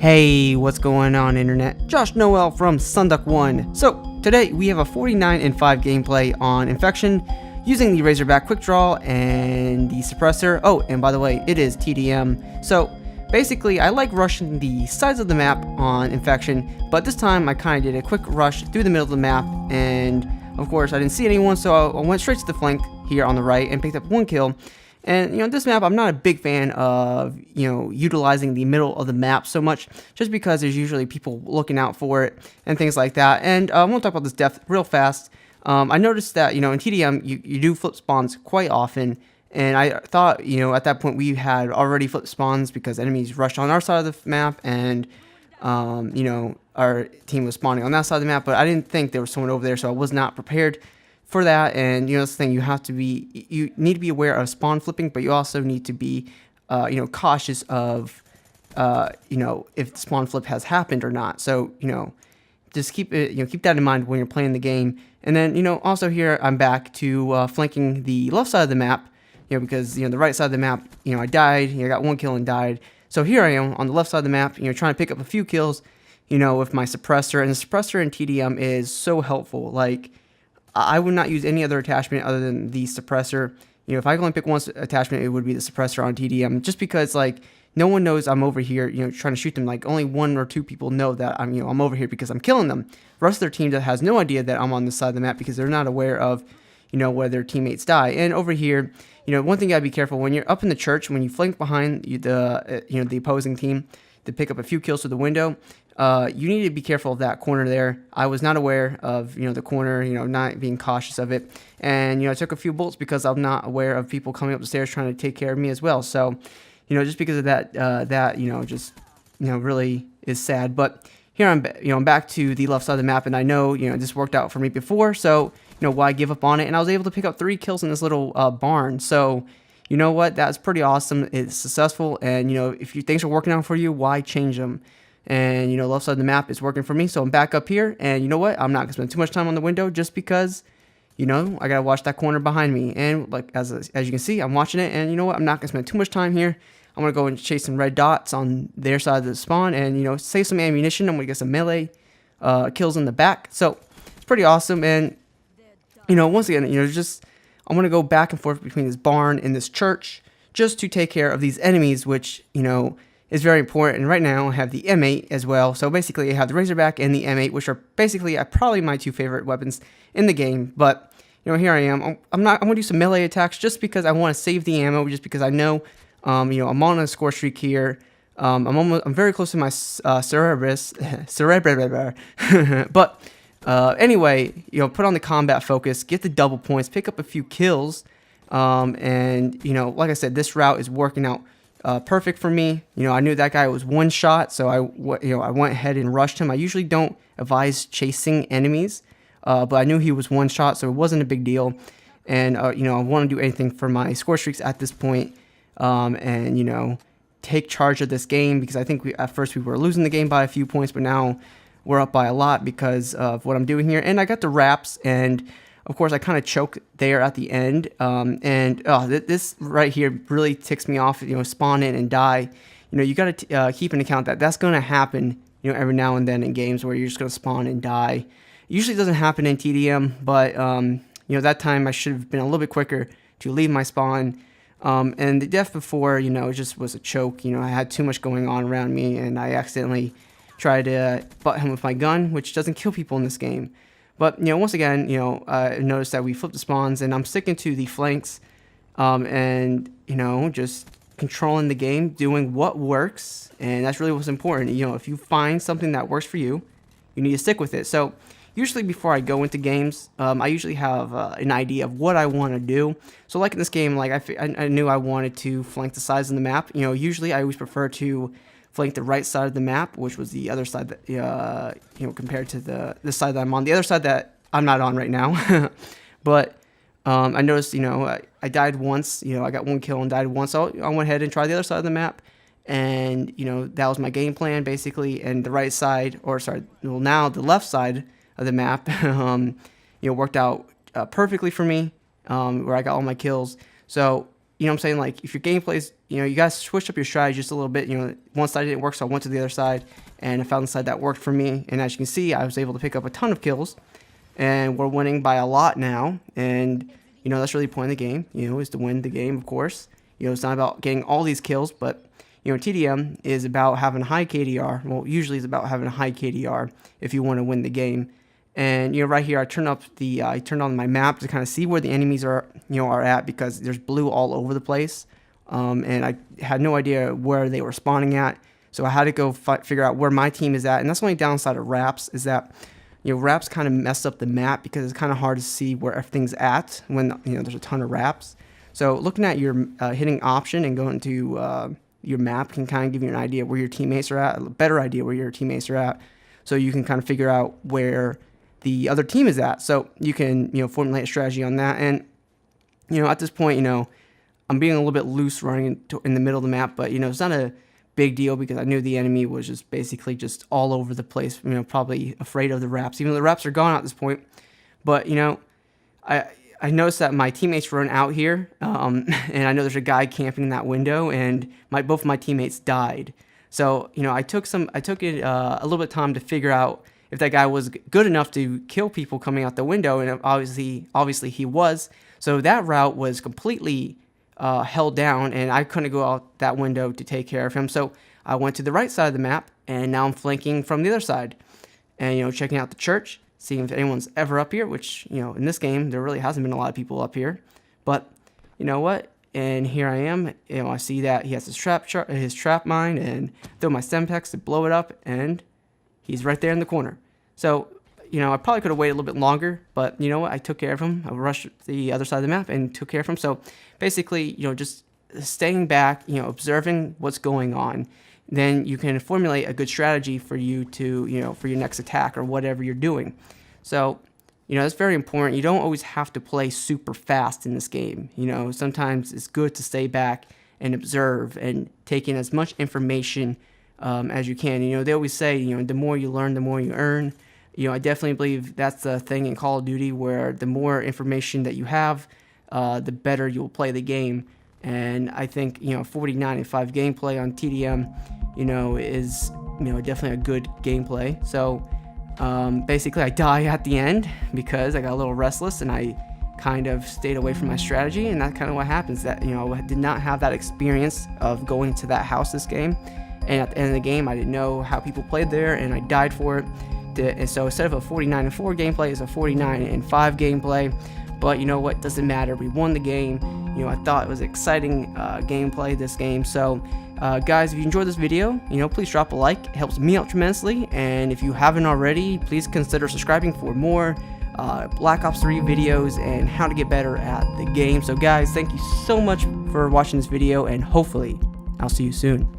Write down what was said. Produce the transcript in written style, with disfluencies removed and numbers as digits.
Hey, what's going on, internet? Josh Noel from SonduckOne. So today we have a 49-5 gameplay on Infection using the Razorback Quickdraw and the Suppressor. Oh, and by the way, it is TDM. So basically, I like rushing the sides of the map on Infection, but this time I kind of did a quick rush through the middle of the map, and of course I didn't see anyone, so I went straight to the flank here on the right and picked up one kill. And, this map, I'm not a big fan of, utilizing the middle of the map so much, just because there's usually people looking out for it and things like that. And I want to talk about this depth real fast. I noticed that, in TDM, you do flip spawns quite often. And I thought, at that point we had already flipped spawns because enemies rushed on our side of the map and, our team was spawning on that side of the map. But I didn't think there was someone over there, so I was not prepared for that. And that's the thing, you need to be aware of spawn flipping, but you also need to be cautious of if the spawn flip has happened or not. So just keep that in mind when you're playing the game. And then also here I'm back to flanking the left side of the map, because the right side of the map, I died. I got one kill and died. So here I am on the left side of the map, trying to pick up a few kills with my suppressor. And the suppressor in TDM is so helpful. Like, I would not use any other attachment other than the suppressor. If I could only pick one attachment, it would be the suppressor on TDM, just because no one knows I'm over here, trying to shoot them. Like, only one or two people know that I'm over here because I'm killing them. The rest of their team that has no idea that I'm on this side of the map because they're not aware of, where their teammates die. And over here, one thing you gotta be careful when you're up in the church, when you flank behind the opposing team to pick up a few kills through the window. You need to be careful of that corner there. I was not aware of, the corner, not being cautious of it. And, I took a few bullets because I'm not aware of people coming up the stairs trying to take care of me as well. So, just because of that, really is sad. But here I'm back to the left side of the map, and I know, this worked out for me before. So, why give up on it? And I was able to pick up 3 kills in this little barn. So, you know what? That's pretty awesome. It's successful. And, if things are working out for you, why change them? And, left side of the map is working for me. So I'm back up here. And you know what? I'm not going to spend too much time on the window just because, I got to watch that corner behind me. And as you can see, I'm watching it. And you know what? I'm not going to spend too much time here. I'm going to go and chase some red dots on their side of the spawn and, save some ammunition. I'm going to get some melee kills in the back. So it's pretty awesome. And, once again, I'm going to go back and forth between this barn and this church just to take care of these enemies, which, is very important. And right now I have the M8 as well. So basically I have the Razorback and the M8, which are basically probably my 2 favorite weapons in the game. But here I am. I'm going to do some melee attacks just because I want to save the ammo, just because I know I'm on a score streak here. I'm very close to my Cerebrus. But anyway, put on the combat focus, get the double points, pick up a few kills. And like I said, this route is working out perfect for me. I knew that guy was one shot, so I went ahead and rushed him. I usually don't advise chasing enemies, but I knew he was one shot, so it wasn't a big deal. And I want to do anything for my score streaks at this point, and take charge of this game, because I think at first we were losing the game by a few points, but now we're up by a lot because of what I'm doing here. And I got the wraps, and of course, I kind of choked there at the end, this right here really ticks me off. Spawn in and die. You got to keep in account that that's going to happen. Every now and then in games where you're just going to spawn and die. It usually doesn't happen in TDM, but that time I should have been a little bit quicker to leave my spawn. And the death before, it just was a choke. I had too much going on around me, and I accidentally tried to butt him with my gun, which doesn't kill people in this game. But, once again, I noticed that we flipped the spawns, and I'm sticking to the flanks, and, just controlling the game, doing what works, and that's really what's important. If you find something that works for you, you need to stick with it. So, usually before I go into games, I usually have an idea of what I want to do. So, like in this game, I knew I wanted to flank the sides of the map. Usually I always prefer to flank the right side of the map, which was the other side that, compared to the side that I'm on. The other side that I'm not on right now. But I noticed, I died once. I got one kill and died once. So I went ahead and tried the other side of the map. And, that was my game plan, basically. And the right side, now the left side of the map, worked out perfectly for me, where I got all my kills. So, you know what I'm saying, like if your gameplay's, you know, you guys switch up your strategy just a little bit. You know, one side didn't work, so I went to the other side and I found the side that worked for me. And as you can see, I was able to pick up a ton of kills, and we're winning by a lot now. And you know, that's really the point of the game, you know, is to win the game, of course. You know, it's not about getting all these kills, but you know, TDM is about having a high KDR. Well, usually it's about having a high KDR if you want to win the game. And you know, right here, I turned on my map to kind of see where the enemies are, you know, are at, because there's blue all over the place, and I had no idea where they were spawning at. So I had to go figure out where my team is at, and that's the only downside of Wraps is that, you know, Wraps kind of mess up the map because it's kind of hard to see where everything's at when, you know, there's a ton of Wraps. So looking at your hitting option and going to your map can kind of give you an idea where your teammates are at, a better idea where your teammates are at, so you can kind of figure out where the other team is at. So you can, you know, formulate a strategy on that. And you know, at this point, you know, I'm being a little bit loose running in the middle of the map, but you know, it's not a big deal because I knew the enemy was just basically just all over the place, you know, probably afraid of the Wraps, even though the Wraps are gone at this point. But you know, I noticed that my teammates run out here, and I know there's a guy camping in that window, and both of my teammates died. So you know, I took it a little bit of time to figure out if that guy was good enough to kill people coming out the window, and obviously he was. So that route was completely held down, and I couldn't go out that window to take care of him. So I went to the right side of the map, and now I'm flanking from the other side, and you know, checking out the church, seeing if anyone's ever up here. Which, you know, in this game there really hasn't been a lot of people up here, but you know what? And here I am. You know, I see that he has his trap mine, and throw my Semtex to blow it up, and he's right there in the corner. So, you know, I probably could have waited a little bit longer, but you know what? I took care of him. I rushed the other side of the map and took care of him. So basically, you know, just staying back, you know, observing what's going on, then you can formulate a good strategy for you to, you know, for your next attack or whatever you're doing. So, you know, that's very important. You don't always have to play super fast in this game. You know, sometimes it's good to stay back and observe and take in as much information as you can. You know, they always say, you know, the more you learn, the more you earn. You know, I definitely believe that's the thing in Call of Duty, where the more information that you have, the better you'll play the game. And I think, you know, 49-5 gameplay on TDM, you know, is, you know, definitely a good gameplay. So basically I die at the end because I got a little restless and I kind of stayed away from my strategy, and that's kind of what happens. That, you know, I did not have that experience of going to that house this game, and at the end of the game I didn't know how people played there, and I died for it. And so instead of a 49-4 gameplay, it's a 49-5 gameplay. But you know what? Doesn't matter. We won the game. You know, I thought it was exciting gameplay this game. So guys, if you enjoyed this video, you know, please drop a like. It helps me out tremendously. And if you haven't already, please consider subscribing for more Black Ops 3 videos and how to get better at the game. So guys, thank you so much for watching this video, and hopefully I'll see you soon.